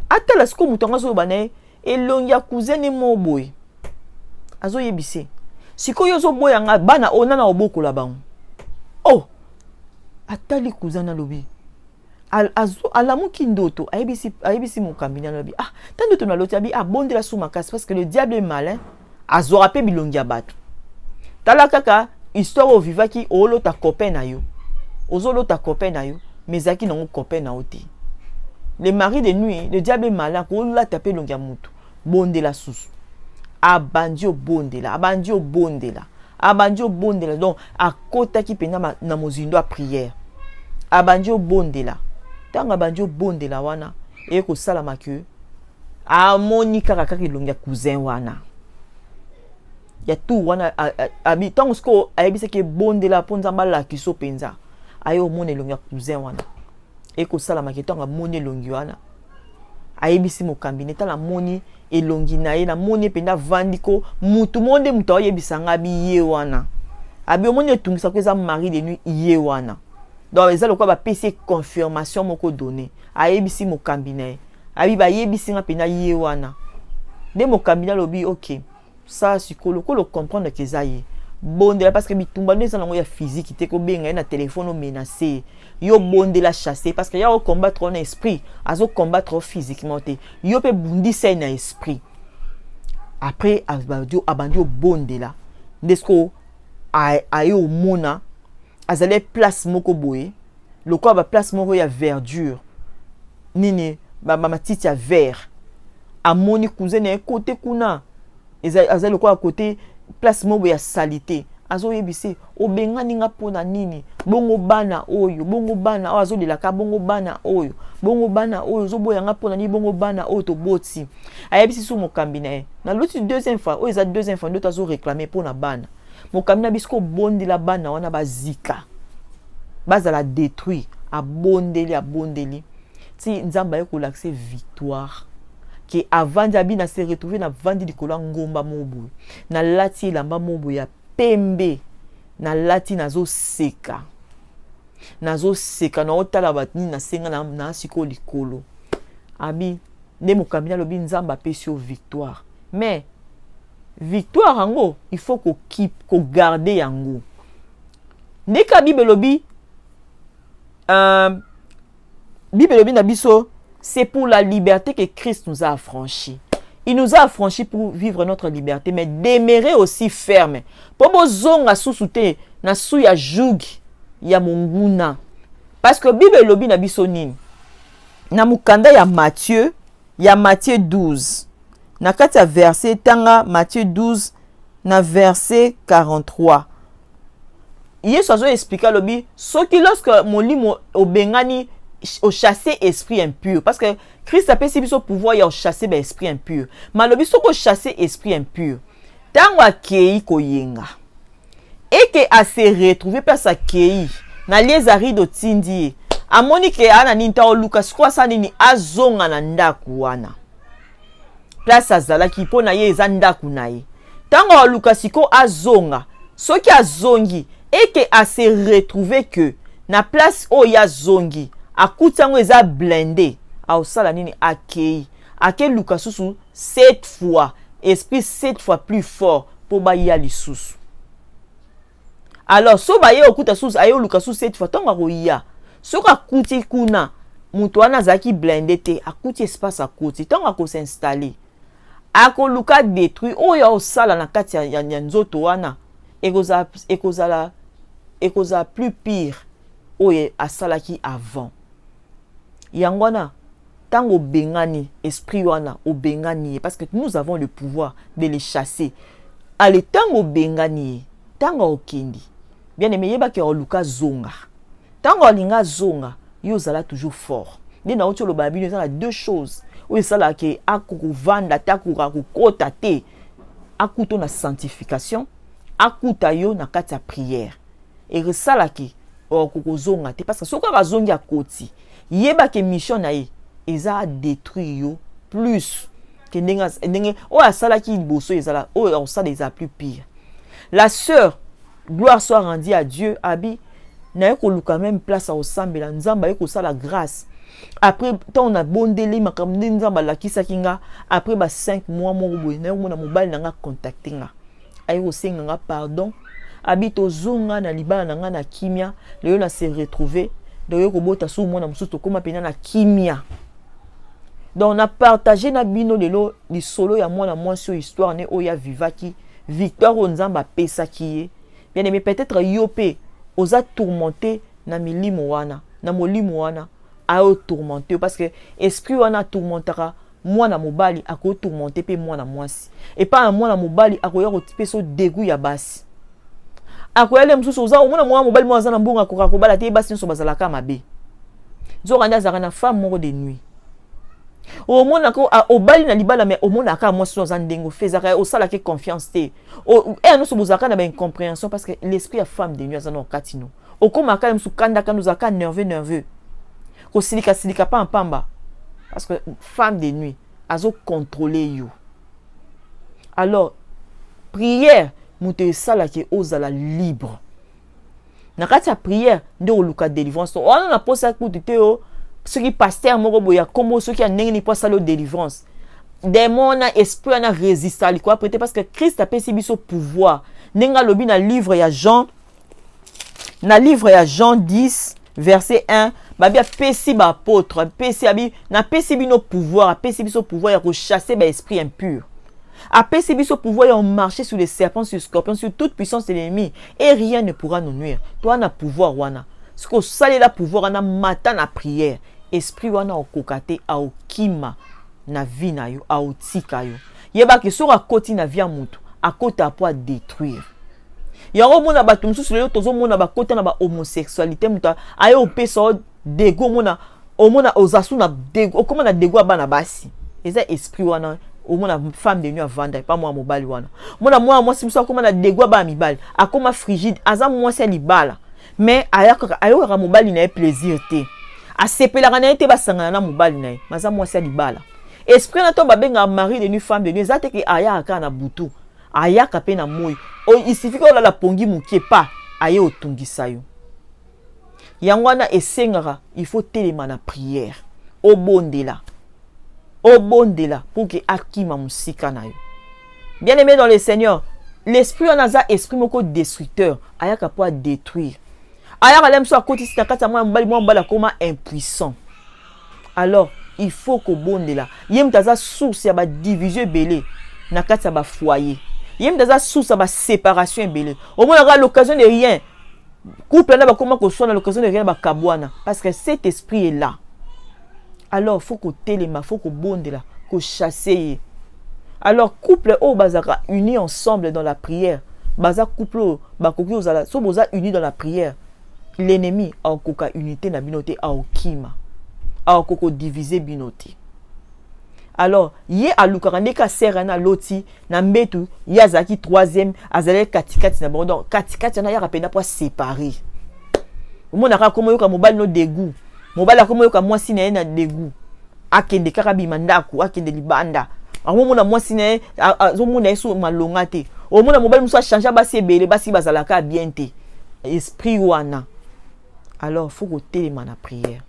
atala siko mutango so lobane elongi ya cousine mo boye azo yebise sikoyo zo boya nga bana onana oboko la bango oh atali cousine lobi azo alamuki ndoto ayebisi mokambina lobi ah tandoto na loti abi abondela sous makasi parce que le diable est malin azo rapé bilongi ya bato tala kaka histoire au vivaki olo ta copain na yo ozolo ta copain na yo mezaki nango copain na oti le mari de nuit le diable est malin ko la taper longi ya mutu bondela susu abandio bondela donc akota ki pena na mozindo a prière abandio bondela tanga bandio bondela wana e ko salama ke amoni kaka longi ya cousin wana ya tout wana abi tango sko ayebise ke bondela ponza mbala kiso penza ayo mone longi ya cousin wana e ko salama ke tanga moni longi wana ayebisi mokambine tala moni elongi na ye na moni penda vandiko mutu monde mutu ayebisa ngabi ye wana abi omoni etungisa ko eza mari de nuit ye wana donc eza lokwa ba PC confirmation moko donné ayebisi mokambine abi ba yebisi nga penda ye wana de mokambine lobi OK ça sikolo ko le comprendre que ça y bondela parce que bitumba neza nango ya physique te ko benga na téléphone o menacer yo bondela chasser parce que ya o combattre en esprit azo combattre physiquement te yo pe bundisa na esprit après abandio bondela ndesko ayo mona azale place moko boye lokwa ba place moko ya verdure nini ba matiti ya vert amoni cousine côté kuna azali kwa côté place moko ya salité azo yebise obengani nga pona nini bongo bana oyo azo lelaka bongo bana oyo zo boya nga pona ni bongo bana oyo to boti ayebisi su mokambina na l'autre deuxième fois oyo za deuxième fois ndoto azo réclamer pona bana mokambina bisko bondi la bana wana bazika bazala détruit abondeli ti nzamba ye ko l'accès victoire que avant d'abina se retrouver na vandi likolo ngomba mobu na lati elamba mobu ya pembe na lati nazo seka na otala batini na senga na siko likolo abi ne mokambi lobi nzamba pesio victoire mais victoire yango il faut ko garder yango ndeka bible lobi na biso c'est pour la liberté que Christ nous a affranchis. Il nous a affranchis pour vivre notre liberté, mais demeurer aussi ferme. Pour bozonga susute na su ya jugi ya monguna. Parce que Bible lobi na biso nini. Na mukanda ya Matthieu 12. Na kati ya verset tanga Matthieu 12 na verset 43. Yesu azo expliquer lobi soki lorsque molimo obengani au chasser esprit impur parce que Christ a pesi biso pouvoir ya chasser ba esprit impur malobi soko chasser esprit impur tango akei koyenga et que a se retrouver par sa kei na liezari do tindi amoni ke ana ninta o Lucas kwa sa nini azonga na ndaku wana place azalaki po na ye eza ndaku na ye tango o Lucas ko azonga soki azongi et que a se retrouver que na place o ya zongi akutango eza blindé au sala nini akei ake luka susu 7 fois esprit 7 fois plus fort pour ba ya lisusu alors so ba ye okuta susu ayo luka susu 7 fois tonga ko ya so ka kuti kuna muto wana zaki blindé te akuti espace akuti tonga ko s'installer ako luka détruit oyo au sala na kati ya nzoto wana ekoza plus pire oye asalaki avant yangwana tango bengani esprit wana obengani parce que nous avons le pouvoir de les chasser ale tango bengani tango okindi bien aimé yeba ke oluka zonga tango linga zonga yo zala toujours fort ni na otyo lo babino ça deux choses o sala ke akuvanda takura kokota te akuto na sanctification akuta yo na kati ya prière et resala ki okokozonga te parce que soka bazongi akoti yeba ke mission na ye eza détruire yo plus que ndenge o asala ki boso ezala o osala eza plus pire. La sœur gloire soit rendue à Dieu abi na yeko luka même place à osambela nzamba yeko sala grâce après tant on a bondeli makamde nzamba la kisakinga après ba 5 mois mo boye na mona mobali nanga contacter nga ayo senga nga pardon habito zonga na libala nanga na kimia leo na se retrouver de ko bota sou mona mususu koma pena na kimia donc on a partagé na bino lelo li solo ya mwana mwasi histoire ne oya vivaki victoire onzamba pesa kiye bien aimé peut-être yopé oza tourmenté na milimo wana na molimo wana ao tourmenté parce que esprit wana tourmentera mwana mobali ako tourmenté pe mwana mwasi et pas mwana mobali akoya ko peso dégoût ya basi akoyele msusu oza mwana mobali mwana na mbunga ko bala te basi nso bazala ka mabe nzokanda zaka na femme moko de nuit o mona ko obali na libala mais o mona ka mwasi oza ndengo fezaka o sala ke confiance te o no so bozaka na ba incompréhension parce que l'esprit ya femme de nuit azana okatino o koma ka msu kanda ka nous aka nerveux ko silika pa mpamba parce que femme de nuit azo contrôler you alors prière muté sala ke ozala libre na kati ya prière nde oluka délivrance on na posa ku te o ce qui pasteur moko boya comme ceux qui a ndenge ni posa lo délivrance démon na esprit na résister ali quoi prêter parce que Christ a pesi biso pouvoir nenga lobi na livre ya Jean 10 verset 1 babi a pesi ba apôtre pesi abi na pesi bino pouvoir pesi biso pouvoir ya ko chasser ba esprit impur a pesi biso pouvoir ya marcher sur les serpents sur les scorpions sur toute puissance de l'ennemi et rien ne pourra nous nuire toi na pouvoir wana ce que sale la pouvoir na matin na prière esprit wana okokate a okima na vie na yo a otika yo yeba ke sora koti na via mutu akota po a détruire yango mona bato mususu lelo tozo mona bakota na ba homosexualité mutu ayo pesa dego mona omona ozasu na dego okoma na dego abana basi eza esprit wana omona femme de nuit avanda pas moi mobali wana mona moi si musu akoma na dego abana mibali akoma frigide aza moi c'est libala mais ayokaka mobali na ye plaisir te asepelaka na ye te basangana na mobali na ye maza mwasi ya libala esprit na to babenga mari de nuit femme de nuit eza te ke ayaka na butu ayaka pe na moi il suffit que olala pongi mokie pa aye otungisa yo yango wana esengaka il faut telema na prière obondela pour que akima musika na yo. Bien aimé dans le Seigneur, l'esprit en aza esprit moko destructeur ayaka po détruire ayaka lem so akoti sita kata mwa mbala koma impuissant. Alors il faut que bondela yem taza source ya ba division belé na kata ba foyer yem taza source ya ba séparation belé au moins aura l'occasion de rien couple na ba koma ko so na l'occasion de rien ba kabwana parce que cet esprit est là. Alors faut que telema faut que bondela ko chasser. Alors couple o bazaka unis ensemble dans la prière baza couple bakoki ozala so boza unis dans la prière l'ennemi a koka unité na binote a okima a koko diviser binote. Alors ye alukaka ndeka sera na loti na mbetu yazaki troisième azale katikati na bondo katikati na yaka pena pour séparer omona ka komo yoka mobali no dégoût mobali akomo yoka mwasi na ye na dégoût akende kaka bimandaku akende libanda amomona mwasi na ye azomona yeso malonga te omona mobali muso a changer basi ebele basi bazalaka bien te esprit wana. Alors faut que telema na prière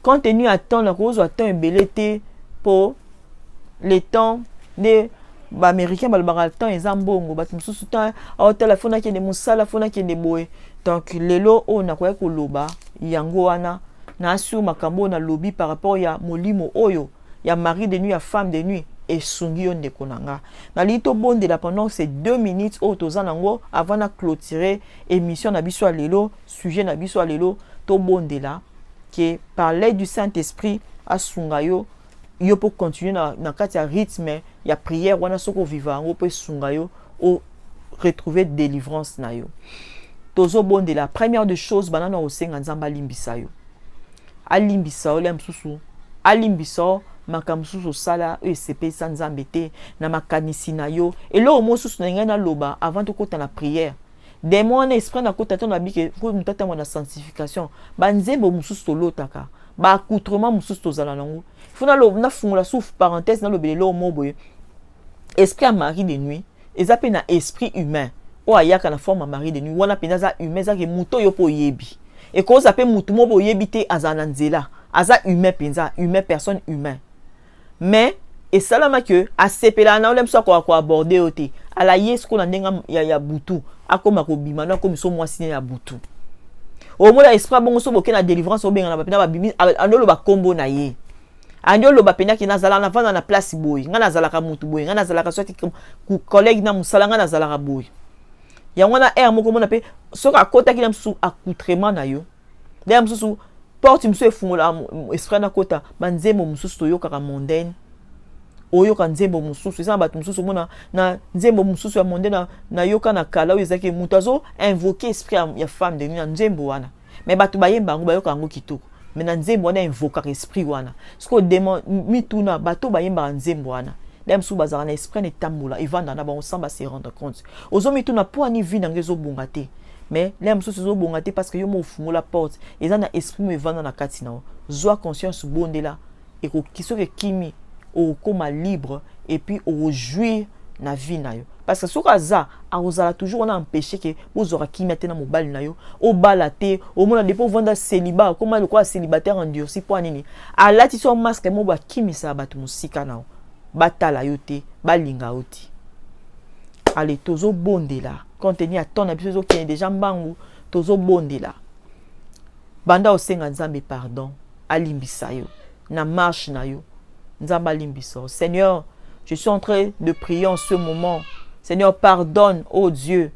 compte tenu à temps la cause à temps ebele te pour les temps de ba américain balbara temps ezambongo bat mususu temps a téléphone ki de musala fona ki de boy donc lelo on a kwa koloba yango wana na su makambo na lobby par rapport ya molimo oyo ya mari de nuit ya femme de nuit et sungi on de konanga na lito bonde la pendant ces 2 minutes au tozanango avant de clôturer émission na biso lelo sujet na biso lelo to bonde la qui par l'aide du Saint-Esprit à sungayo yo pour continuer na kati ya rythme ya prière wana soko vivango pour sungayo au retrouver délivrance na yo tozo bonde la première de choses banana o senga nzamba limbisa yo alimbisa o lem susu alimbisa makamsusu sala ECP sanzambe te na makanisi na yo elo mo susu na ngana loba avant de kota na prière des mois na esprit na kota to na bike ko mutata na sanctification banzembo mususu lotaka ba accoutrement mususu tozala nango funa lo na fungula sous parenthèse na lobelo mo boye esprit à mari de nuit ezape na esprit humain o ayaka na forme mari de nuit wana penaza humain za ke muto yo po yebi et ko zape mutu mo bo yebi te azana nzela aza humain penza humain personne humain. Mais et salama que a sepela na olem so ko aborder ote ala yesko na ndenga ya butu akoma ko bima na ko miso mwasi ya butu o mo la esprit bongo so boke na délivrance o benga na bapena ba bimi andolo ba kombo na ye andolo ba pena ki na zala na vanda na place boy ngana zala ka mutu boy ngana zala ka so ku collègue na musala ngana zala ka boy ya ngona moko mona pe so ka kota ki na msu accoutrement na yo de msu porte mso efungula esprit na kota banzembo mususu toyoka ka mondaine oyoka nzembo mususu eza bato mususu mona na nzembo mususu ya mondaine na yoka na kala oyo ezaki mutazo invoquer esprit ya femme de nuit na nzembo wana mais bato bayemba ngo bayoka ngo kitoko mais na nzembo wana invoquer esprit wana siko demon mituna bato bayemba nzembo wana dem su bazana esprit ne tambula ivanda na bango samba se rendre compte ozo mituna po ani vie na ngezo bunga te. Mais les choses sont bonnes parce que yo mo fumo la porte et ça na esprit me vendre na katina zoa conscience bonde là et qui soit kimi au coma libre et puis au jouir na vie na yo parce que soka za a ozala toujours on a empêché que vous aura kimi atena mobile na yo au balaté au monde dépôt vendre célibat comment le quoi célibataire endurci pour nini a la ti so masque mo ba kimi sa batu musika na batala yote balinga oti allez tozo bonde là contenu à ton habitude qui est déjà mbangu tozo bonde là banda o senga nzambe pardon alimbisa yo na marche na yo nzamba limbisa. Seigneur, je suis en train de prier en ce moment. Seigneur, pardonne, oh Dieu,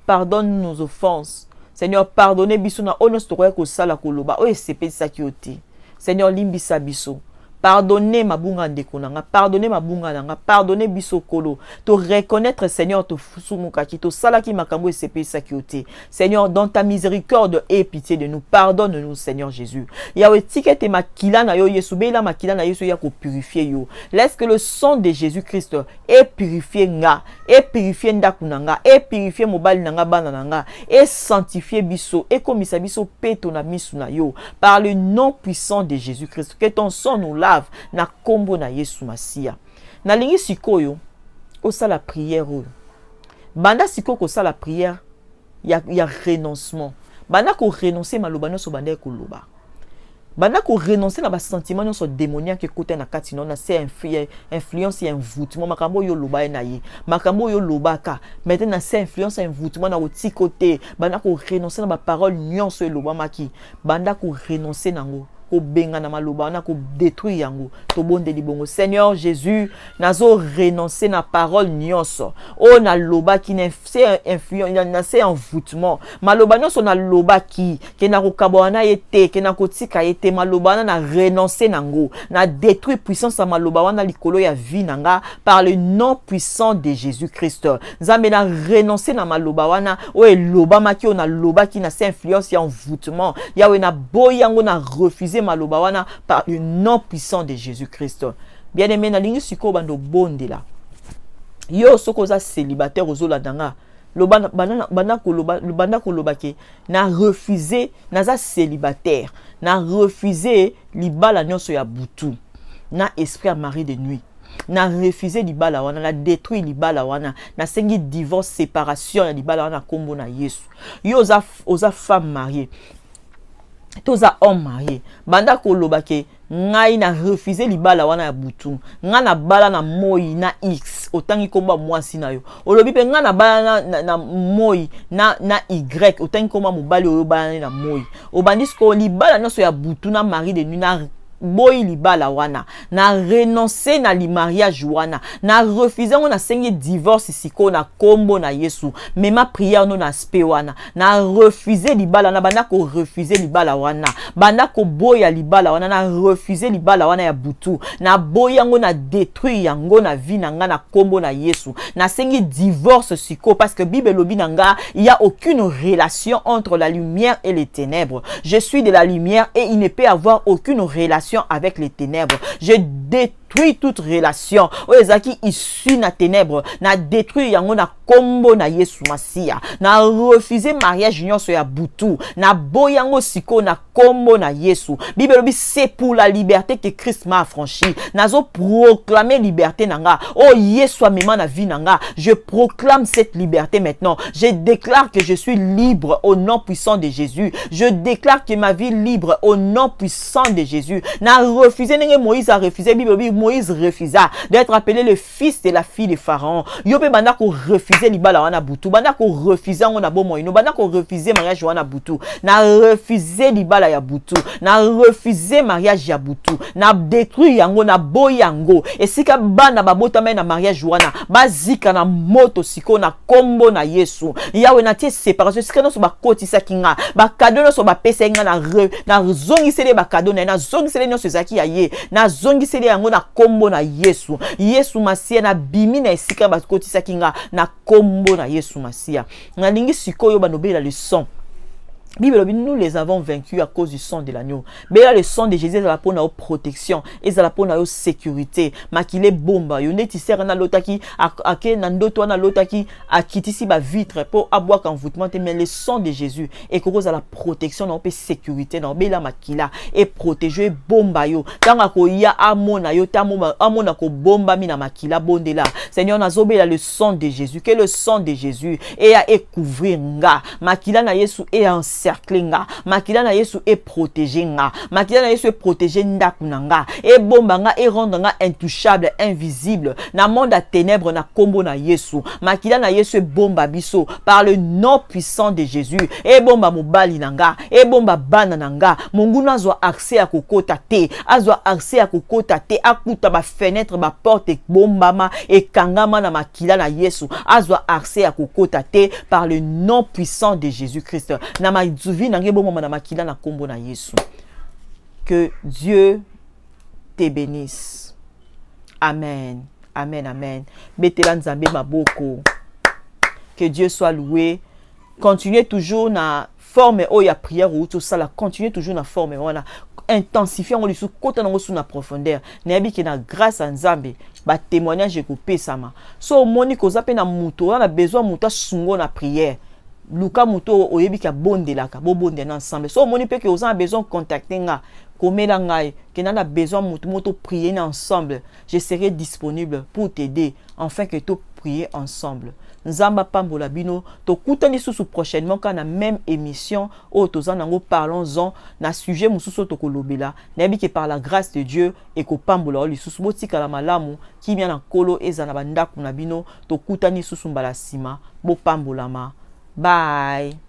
pardonne nos offenses. Seigneur, pardonnez biso na onos toroya ko sala koloba o esepeli sakiote. Seigneur, limbisa biso. Pardonnez ma bunga ndekonanga, pardonnez ma bunga nanga, pardonnez bisokolo. To reconnaître Seigneur to fusumukaki, to salaki makambo sepe sakiote. Seigneur, dans ta miséricorde et pitié de nous, pardonne-nous Seigneur Jésus. Yawe tikete makila na yo Yesu, beila makila na Yesu ya ko purifier yo. Laisse que le sang de Jésus-Christ ait purifié nga, ait purifié ndakunanga, ait purifié mobali nanga bana nanga, ait sanctifié biso, ait komisa biso peto na misu na yo. Par le nom puissant de Jésus-Christ, que ton sang nous lave na kombo na Yesu Masia. Na lingi sikoyo osa la prière oyo. Banda siko ko sa la prière ya renoncement. Banda ko renoncer maloba no so banda ko loba. Banda ko renoncer na ba sentiment no so démoniaque côté na kati no na c'est influence et envoûtement makambo yo loba na ye. Makambo yo loba ka. Maintenant na c'est influence et envoûtement na oti côté. Banda ko renoncer na ba parole nyonso yo loba maki. Banda ko renoncer nango. Ko benga na maloba na ko détruire yango to bonde libongo. Seigneur Jésus, nazo renoncer na parole nyonso o na loba ki na c'est influence na c'est envoûtement maloba nyonso na loba ki ke na ko kabona yete ke na ko tika yete maloba na renoncer nango na détruire puissance ya maloba wana likolo ya vie nanga par le nom puissant de Jésus-Christ. Nzambe na renoncer na maloba wana o eloba maki o na loba ki na c'est influence ya envoûtement yawe na boyango na refuser malobawana par le nom puissant de Jésus-Christ. Bien-aimé na lingi siko bando bondela. Yo soko za célibataire ozola danga. Banda ko lobake na refuser naza célibataire. Na refuser libala nyonso ya butu. Na esprit à mari de nuit. Na refuser libala wana, na détruire libala wana, na sengi divorce, séparation ya libala wana kombo na Yesu. Yo oza femme mariée. Toza homme marié banda ko lobake ngai na refuser libala wana ya butu nga na bala na moi na x otangi komba mwasi na yo olobi pe nga na bala na moi na y otangi komba mobali oyo bala na moi obandis ko libala nyonso ya butu na mari de nuit na boy libala wana na renoncer na li mariage wana na refuser on a sengi divorce siko na kombo na Yesu mais ma prière non aspect wana na refuser libala na banda ko refuser libala wana banda ko boya libala wana na refuser libala wana ya butu na boyango na détruire yango na vie na nga na kombo na Yesu na sengi divorce siko parce que Bible lobi nanga il y a aucune relation entre la lumière et les ténèbres. Je suis de la lumière et il ne peut avoir aucune relation avec les ténèbres. Je détruis toute relation. Oezaki issu na ténèbres. Na détruit yango na kombo na Yesu Masia. Na refuser mariage nyonso ya butu. Na boyango siko na kombo na Yesu. Bible lobi c'est pour la liberté que Christ m'a affranchi. Nazo proclamer liberté nanga. Oh Yesu amema na vie nanga. Je proclame cette liberté maintenant. Je déclare que je suis libre au nom puissant de Jésus. Je déclare que ma vie libre au nom puissant de Jésus. N'a refusé, Moïse a refusé, Moïse refusa d'être appelé le fils de la fille de Pharaon. Yope banda ko refusé libala wana butu, banda ko refusé ngona bo moino, banda ko refusé mariage wana butu, na refusé libala ya butu, na refusé mariage ya butu, na détruit yango na boyango. Et sika bana babota na mariage wana, bazika na moto siko na kombo na Yesu. Yawe na tie séparation, sika no so ba kotisa kinga, ba cadeau no so ba pesa nga na zongisele ba cadeau na zongisele nyonso ezaki ya ye na zongisele yango na kombo na Yesu. Yesu Masia na bimi na esika bakotisa kinga na kombo na Yesu Masia. Na lingi sikoyo banobela le sang. Bible, nous les avons vaincus à cause du sang de l'agneau. Mais là, le sang de Jésus, c'est la pour notre protection. Et c'est la pour notre sécurité. Makile bomba. Yo neti sera na lotaki. Ake nandoto na lotaki. Akitisi ba vitre pour aboire qu'envoûtement. Mais le sang de Jésus est cause à la protection. Non, pe sécurité. Non, bela makila. Et protéger bomba yo. Tanga ko ya amona yo. Amona ko bomba mina makila bondela. Seigneur, nazobela le sang de Jésus. Que le sang de Jésus est à couvrir nga. Makila na Yesu est en nga makila na Yesu est protégé nga makila na Yesu est protégé ndakunanga et bomba nga et rendre nga intouchable invisible na monde à ténèbres na kombo na Yesu makila na Yesu bomba biso par le nom puissant de Jésus et bomba mobali nanga et bomba bana nanga monguna azwa accès à kokota te azwa accès à kokota te akuta ba fenêtre ba porte bombama et kangama na makila na Yesu azwa accès à kokota te par le nom puissant de Jésus-Christ na que Dieu te bénisse. Amen. Amen, amen. Betela nzambe maboko. Que Dieu soit loué. Continuez toujours na forme où il y a prière ou tout ça là. Continuez toujours na forme. Voilà. Intensifier on sous côté na sous na profondeur. Nabi ki na grâce à nzambe. Ba témoignage ko sama. So moni ko zape na muto, on a besoin muto sungo na prière. Luka muto oyebi ka bondelaka, bo bonde ensemble. So moni pe que vous avez besoin de contacter nga. Komela ngai, que na besoin muto prier ensemble. Je serai disponible pour t'aider afin que tu prier ensemble. Nzamba pambola bino to kutani susu prochainement quand na même émission au tozanango parlons-en na sujet mususu to kolobela na bi que par la grâce de Dieu et ko pambola li susu botika la malamu ki bien na kolo ezana bandaku na bino to kutani susu mbala sima bo pambolama. Bye.